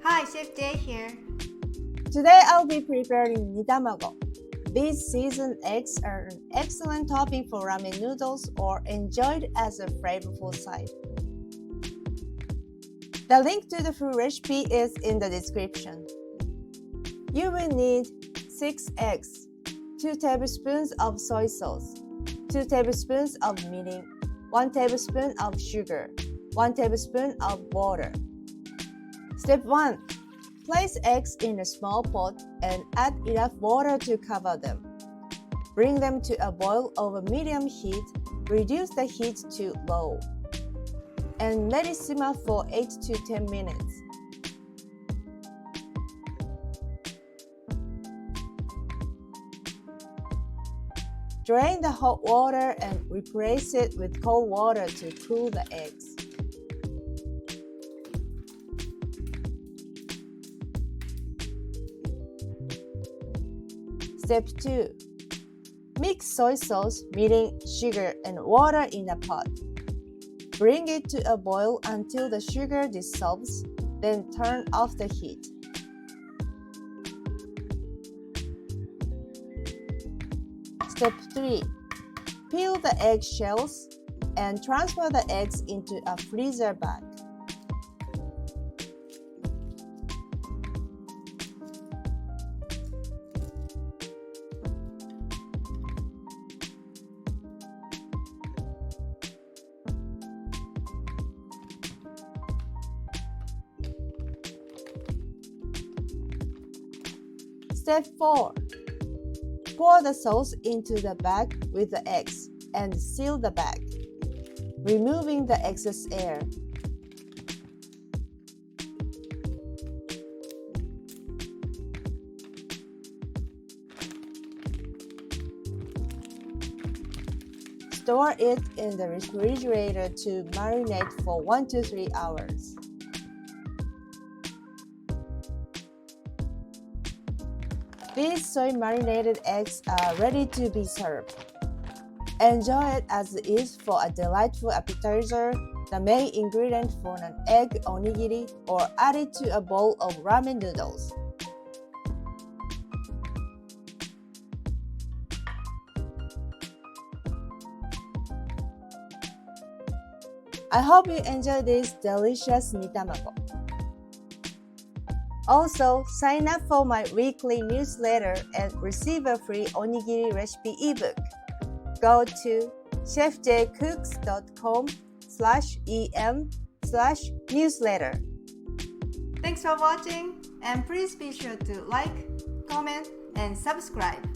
Hi, Chef Jay here. Today I'll be preparing nitamago. These seasoned eggs are an excellent topping for ramen noodles or enjoyed as a flavorful side. The link to the full recipe is in the description. You will need 6 eggs, 2 tablespoons of soy sauce, 2 tablespoons of mirin, 1 tablespoon of sugar, 1 tablespoon of water. Step 1. Place eggs in a small pot and add enough water to cover them. Bring them to a boil over medium heat, reduce the heat to low, and let it simmer for 8 to 10 minutes. Drain the hot water and replace it with cold water to cool the eggs. Step 2. Mix soy sauce, mirin, sugar, and water in a pot. Bring it to a boil until the sugar dissolves, then turn off the heat. Step 3. Peel the egg shells and transfer the eggs into a freezer bag. Step 4. Pour the sauce into the bag with the eggs and seal the bag, removing the excess air. Store it in the refrigerator to marinate for 1 to 3 hours. These soy marinated eggs are ready to be served. Enjoy it as it is for a delightful appetizer, the main ingredient for an egg onigiri, or add it to a bowl of ramen noodles. I hope you enjoy this delicious nitamago. Also, sign up for my weekly newsletter and receive a free onigiri recipe ebook. Go to chefjcooks.com/em/newsletter. Thanks for watching, and please be sure to like, comment, and subscribe.